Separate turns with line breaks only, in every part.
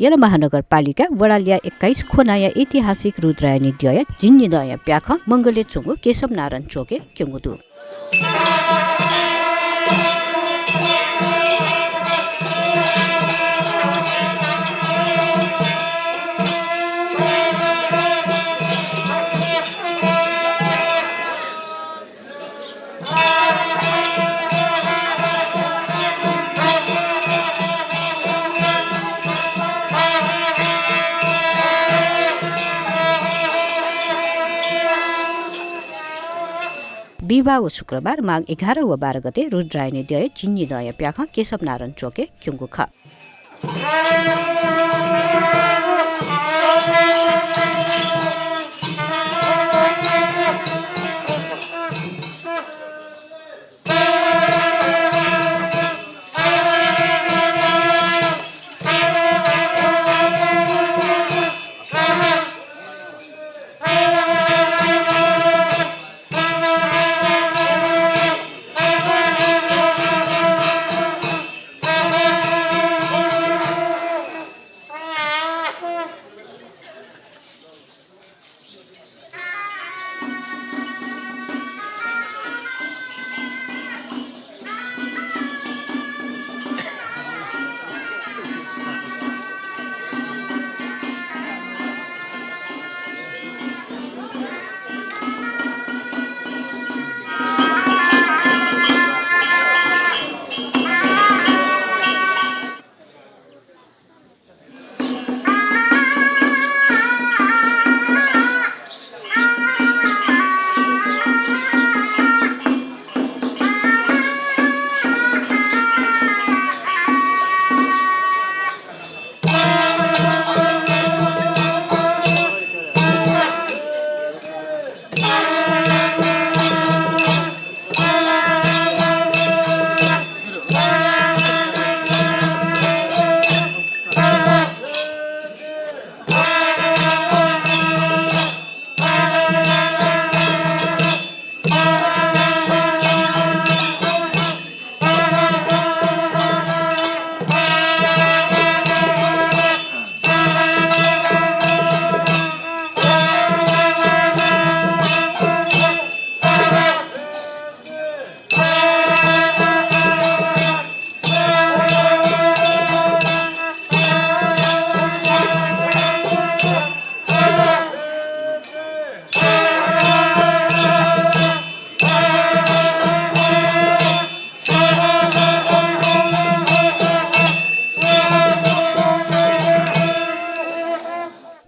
यला महानगरपालिका वडालिया 21 खोनाया ऐतिहासिक रुद्रायणी द्वय जिन्नी दय प्याख मंगले चुंगु केशव नारायण चोके क्युंगुदु बिहिबार शुक्रबार माघ 11 व 12 गते रुद्रायणी दय जिन्नी दय प्याख केशव नारायण चोके क्युंगु ख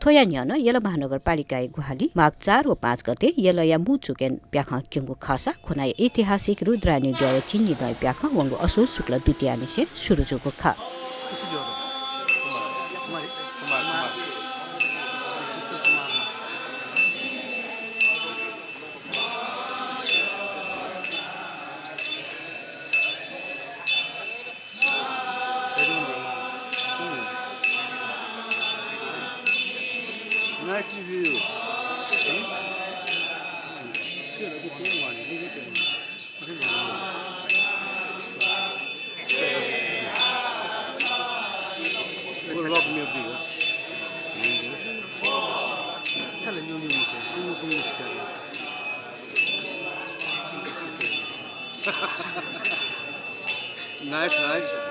थोयान्यन यला महानगरपालिका गुहाली माघ 4 व 5 गते यलया मुचुकेन प्याख क्युंगु खसा खुनाय ऐतिहासिक रुद्रायणी दय चिन्नी दय प्याख वंगु असोज शुक्ल द्वितीयानि से सुरु जुगु ख
Nice.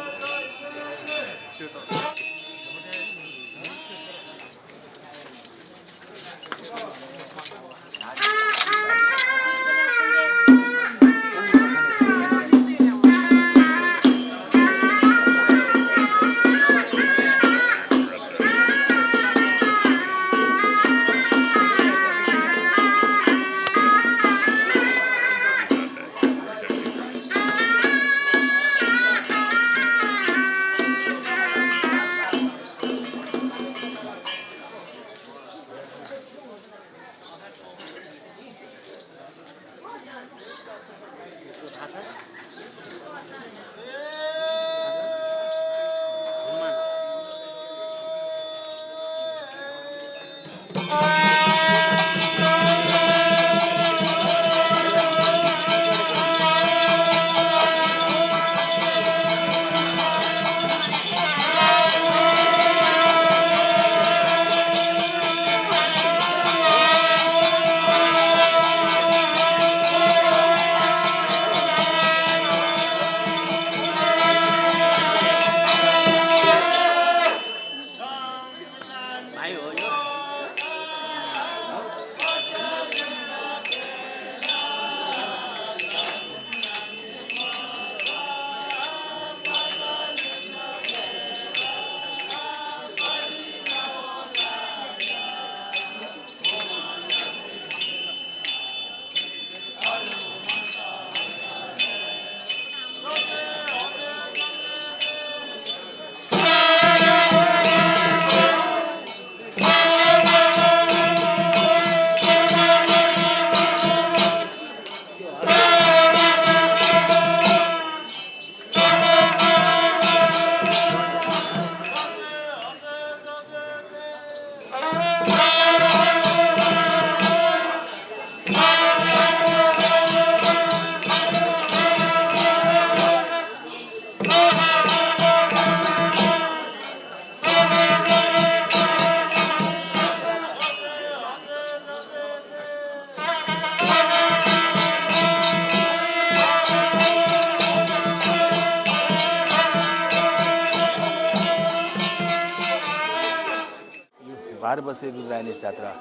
वर्षीय रुद्रायणी जात्रा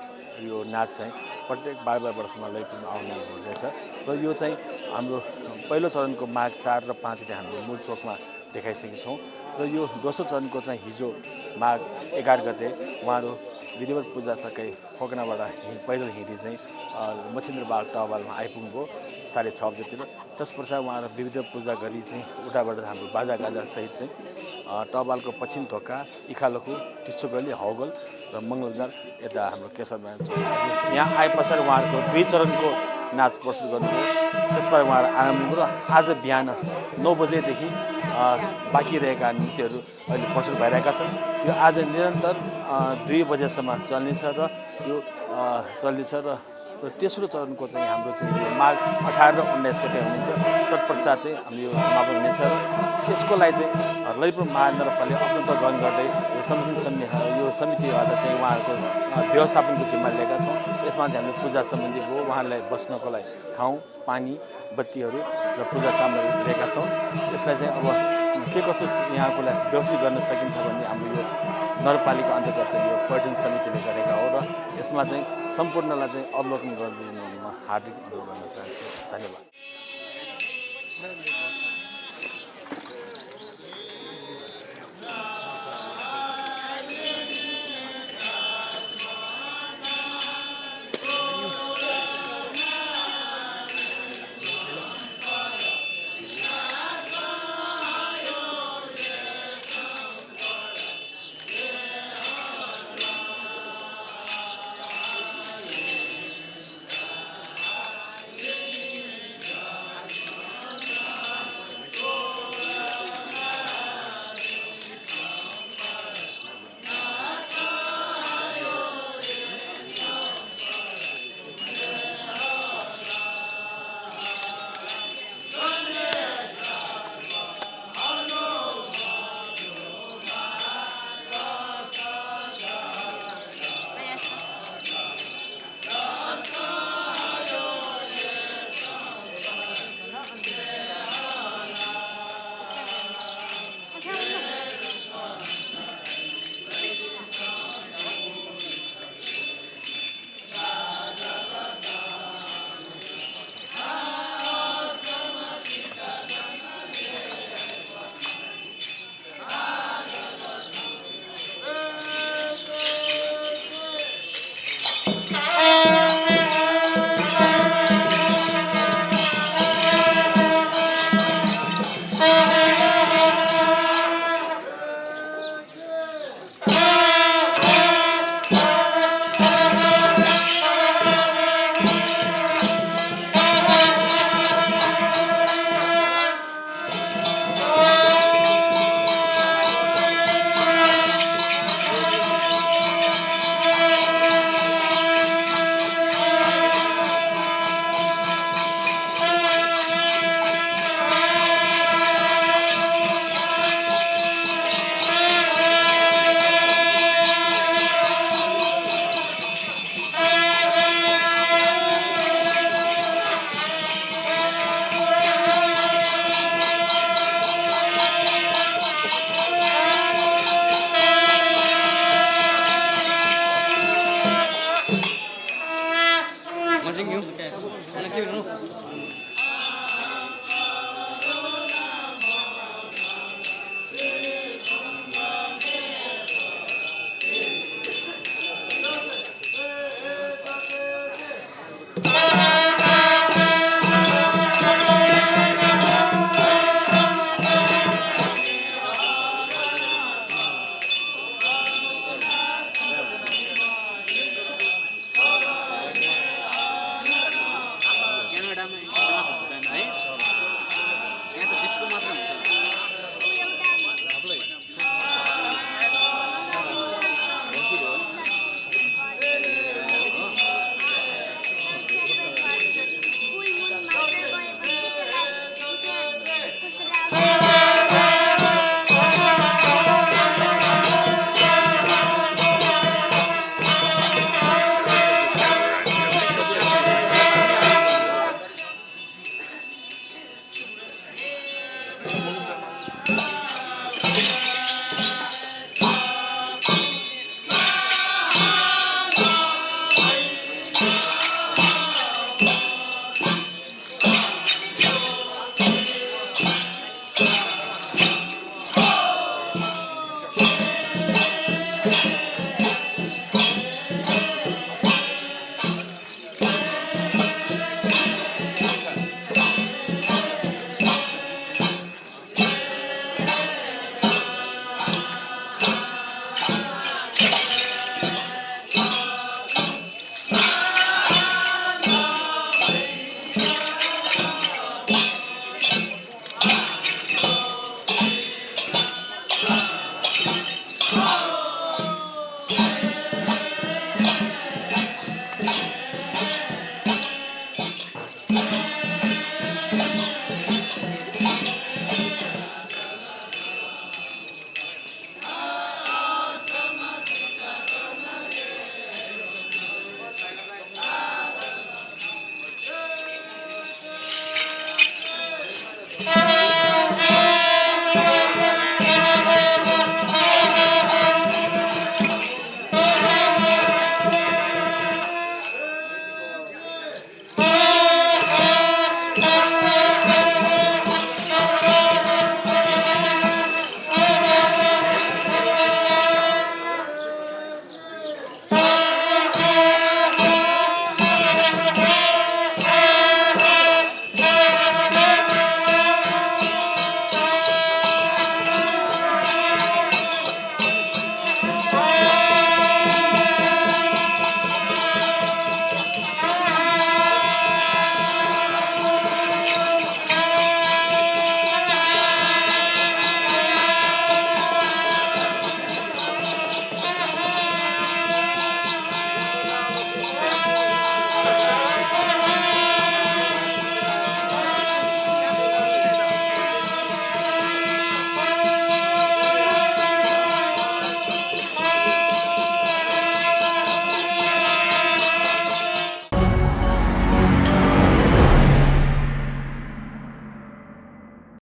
यो नाच चाहिँ प्रत्येक 12 वर्षमा लैपुरमा आउने हुँदैछ र यो चाहिँ हाम्रो पहिलो चरणको माघ 4 र 5 गते हामीले मूल चोकमा देखाइसकेका छौँ र यो दोस्रो चरणको चाहिँ हिजो माघ 11 गते उहाँहरू विधिवत पूजा सकै खोकनाबाट पैदल हिँडी चाहिँ मच्छिन्द्रबाग टहबालमा आइपुग्नुभयो 6:30 बजेतिर। त्यस पश्चात उहाँहरू विविध पूजा गरी चाहिँ उताबाट हाम्रो बाजागाजासहित चाहिँ टहबालको पश्चिम ढोका इखालखु टिस्सो गल्ली हौगल र मङ्गलजार यता हाम्रो केशरमान यहाँ आए पछाडि उहाँहरूको 2 चरणको नाच प्रस्तुत गर्नुभयो। त्यसबाट उहाँहरू आराम लिनुभयो र आज बिहान 9 बजेदेखि बाँकी रहेका नृत्यहरू अहिले प्रस्तुत भइरहेका छन्। यो आज निरन्तर 2 बजेसम्म चल्नेछ र यो चल्नेछ र तेस्रो चरणको चाहिँ हाम्रो चाहिँ यो माघ 18 र 19 गते हुनेछ। तत्पश्चात चाहिँ हाम्रो यो समापन हुनेछ र यसको लागि चाहिँ ललितपुर महानगरपालिका अत्यन्त गहन गर्दै यो समितिबाट चाहिँ उहाँहरूको व्यवस्थापनको जिम्मा लिएका छौँ। यसमा चाहिँ हामीले पूजा सम्बन्धी हो उहाँहरूलाई बस्नको लागि ठाउँ पानी बत्तीहरू र पूजा सामग्री लिएका छौँ। यसलाई चाहिँ अब के कसो यहाँको लागि व्यवस्थित गर्न सकिन्छ भन्ने हाम्रो यो नगरपालिका अन्तर्गत चाहिँ यो पर्यटन समितिले गरेका हो र यसमा चाहिँ सम्पूर्णलाई चाहिँ अवलोकन गरिदिनुमा हार्दिक अनुरोध गर्न चाहन्छु। धन्यवाद।
Masing yun. Anak yun, ano?